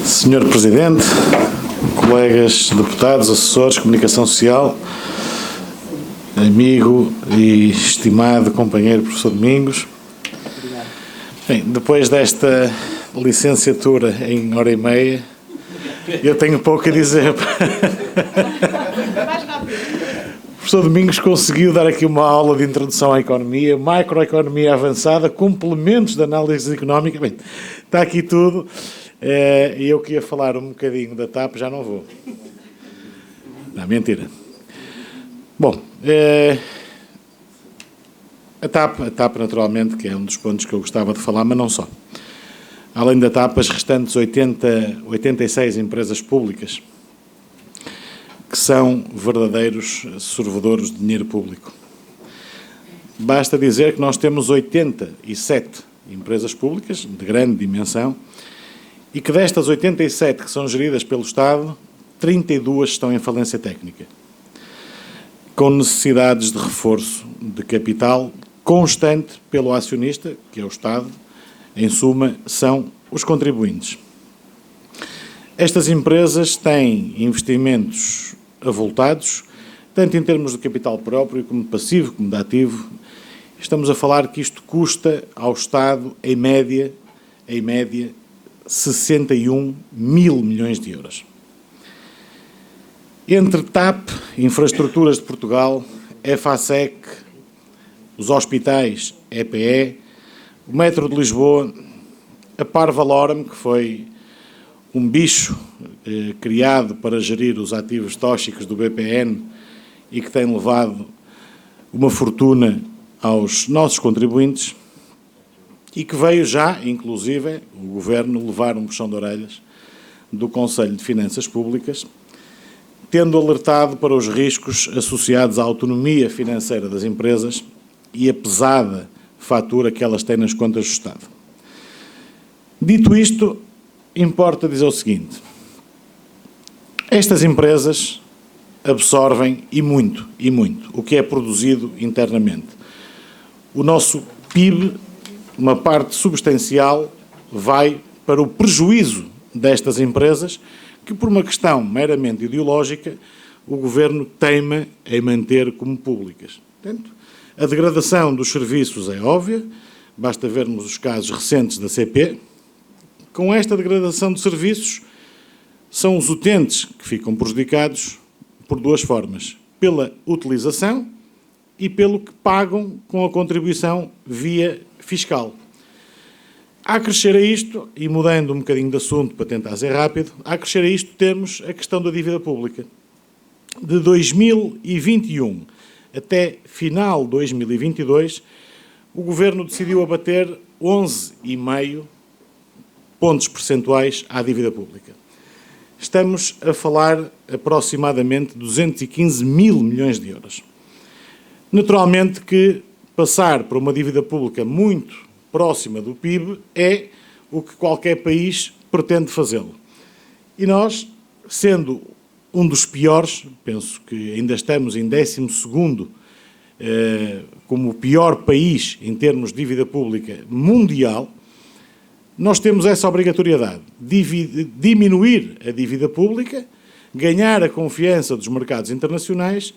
Senhor Presidente, colegas deputados, assessores, comunicação social, amigo e estimado companheiro professor Domingos. Bem, depois desta licenciatura em hora e meia, eu tenho pouco a dizer. O professor Domingos conseguiu dar aqui uma aula de introdução à economia, macroeconomia avançada, complementos de análise económica. Bem, está aqui tudo. E eu queria falar um bocadinho da TAP, já não vou. Não, mentira. Bom, a TAP naturalmente, que é um dos pontos que eu gostava de falar, mas não só. Além da TAP, as restantes 86 empresas públicas que são verdadeiros sorvedores de dinheiro público. Basta dizer que nós temos 87 empresas públicas de grande dimensão e que destas 87 que são geridas pelo Estado, 32 estão em falência técnica, com necessidades de reforço de capital constante pelo acionista, que é o Estado. Em suma, são os contribuintes. Estas empresas têm investimentos avultados, tanto em termos de capital próprio, como de passivo, como de ativo. Estamos a falar que isto custa ao Estado, em média, 61 mil milhões de euros. Entre TAP, Infraestruturas de Portugal, EFASEC, os hospitais, EPE, o Metro de Lisboa, a Parvalorem, que foi um bicho criado para gerir os ativos tóxicos do BPN e que tem levado uma fortuna aos nossos contribuintes e que veio já, inclusive, o Governo levar um puxão de orelhas do Conselho de Finanças Públicas, tendo alertado para os riscos associados à autonomia financeira das empresas e a pesada fatura que elas têm nas contas do Estado. Dito isto, importa dizer o seguinte: estas empresas absorvem e muito, o que é produzido internamente. O nosso PIB, uma parte substancial, vai para o prejuízo destas empresas, que por uma questão meramente ideológica, o Governo teima em manter como públicas. Portanto, a degradação dos serviços é óbvia, basta vermos os casos recentes da CP. Com esta degradação de serviços, são os utentes que ficam prejudicados por duas formas: pela utilização e pelo que pagam com a contribuição via fiscal. A acrescer a isto, e mudando um bocadinho de assunto para tentar ser rápido, a acrescer a isto temos a questão da dívida pública. De 2021 até final de 2022, o Governo decidiu abater 11,5 pontos percentuais à dívida pública. Estamos a falar aproximadamente de 215 mil milhões de euros. Naturalmente que passar por uma dívida pública muito próxima do PIB é o que qualquer país pretende fazê-lo. E nós, sendo um dos piores, penso que ainda estamos em 12º, como o pior país em termos de dívida pública mundial, nós temos essa obrigatoriedade de diminuir a dívida pública, ganhar a confiança dos mercados internacionais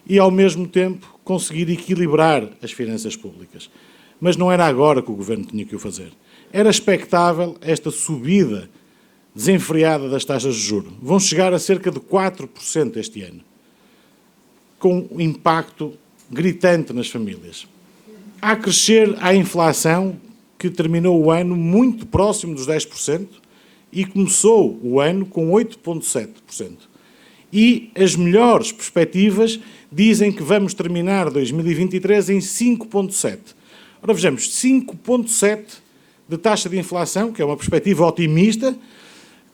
e, ao mesmo tempo, conseguir equilibrar as finanças públicas. Mas não era agora que o Governo tinha que o fazer. Era expectável esta subida desenfreada das taxas de juros. Vão chegar a cerca de 4% este ano, com um impacto gritante nas famílias. A crescer a inflação, que terminou o ano muito próximo dos 10% e começou o ano com 8,7%. E as melhores perspectivas dizem que vamos terminar 2023 em 5,7%. Ora, vejamos, 5,7% de taxa de inflação, que é uma perspectiva otimista,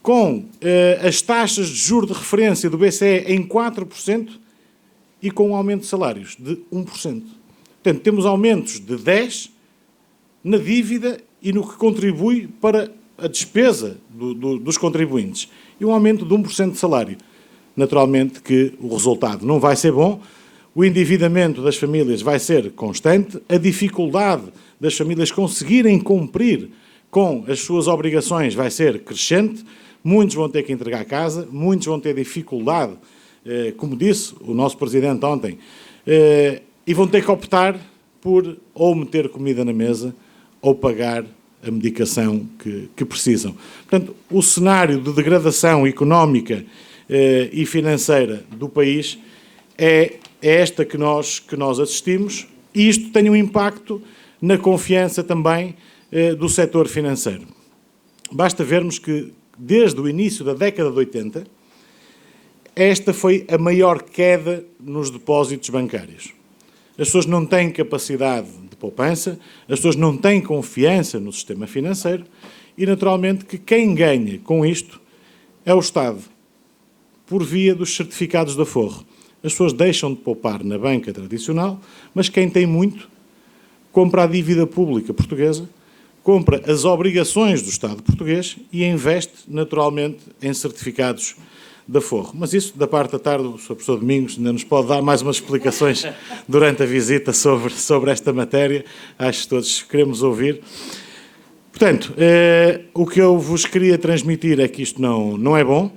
com as taxas de juros de referência do BCE em 4% e com um aumento de salários de 1%. Portanto, temos aumentos de 10% na dívida e no que contribui para a despesa dos contribuintes. E um aumento de 1% de salário. Naturalmente que o resultado não vai ser bom, o endividamento das famílias vai ser constante, a dificuldade das famílias conseguirem cumprir com as suas obrigações vai ser crescente, muitos vão ter que entregar a casa, muitos vão ter dificuldade, como disse o nosso Presidente ontem, e vão ter que optar por ou meter comida na mesa ou pagar a medicação que precisam. Portanto, o cenário de degradação económica e financeira do país é esta que nós assistimos, e isto tem um impacto na confiança também do setor financeiro. Basta vermos que, desde o início da década de 80, esta foi a maior queda nos depósitos bancários. As pessoas não têm capacidade de poupança, as pessoas não têm confiança no sistema financeiro e, naturalmente, que quem ganha com isto é o Estado, por via dos certificados de aforro. As pessoas deixam de poupar na banca tradicional, mas quem tem muito compra a dívida pública portuguesa, compra as obrigações do Estado português e investe, naturalmente, em certificados de aforro. Mas isso, da parte da tarde, o Sr. Professor Domingos ainda nos pode dar mais umas explicações durante a visita sobre esta matéria. Acho que todos queremos ouvir. Portanto, o que eu vos queria transmitir é que isto não é bom.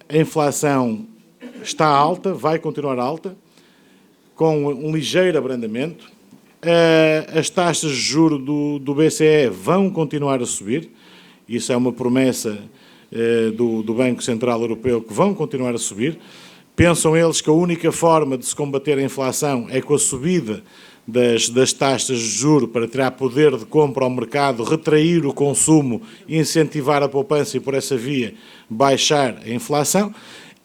A inflação está alta, vai continuar alta, com um ligeiro abrandamento. As taxas de juros do BCE vão continuar a subir. Isso é uma promessa do Banco Central Europeu, que vão continuar a subir. Pensam eles que a única forma de se combater a inflação é com a subida das taxas de juros para tirar poder de compra ao mercado, retrair o consumo, incentivar a poupança e, por essa via, baixar a inflação.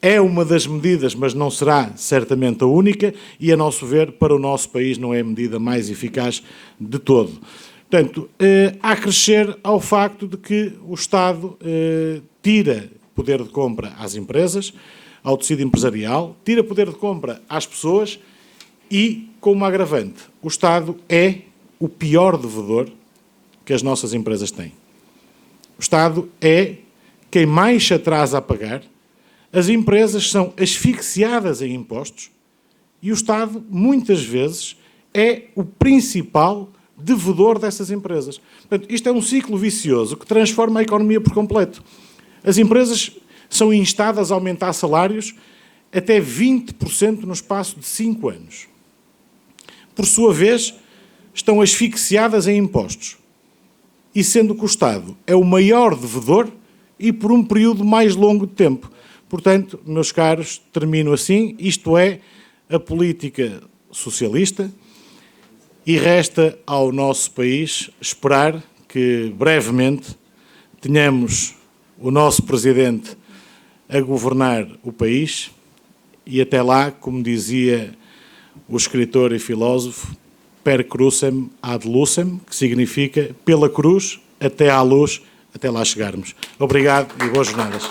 É uma das medidas, mas não será certamente a única e, a nosso ver, para o nosso país não é a medida mais eficaz de todo. Portanto, há que crescer ao facto de que o Estado tira poder de compra às empresas, ao tecido empresarial, tira poder de compra às pessoas e, como agravante, o Estado é o pior devedor que as nossas empresas têm. O Estado é quem mais se atrasa a pagar, as empresas são asfixiadas em impostos e o Estado, muitas vezes, é o principal devedor dessas empresas. Portanto, isto é um ciclo vicioso que transforma a economia por completo. As empresas são instadas a aumentar salários até 20% no espaço de 5 anos. Por sua vez, estão asfixiadas em impostos. E sendo que o Estado é o maior devedor e por um período mais longo de tempo. Portanto, meus caros, termino assim. Isto é a política socialista e resta ao nosso país esperar que brevemente tenhamos o nosso Presidente a governar o país e até lá, como dizia o escritor e filósofo, per crucem ad lucem, que significa pela cruz até à luz, até lá chegarmos. Obrigado e boas jornadas.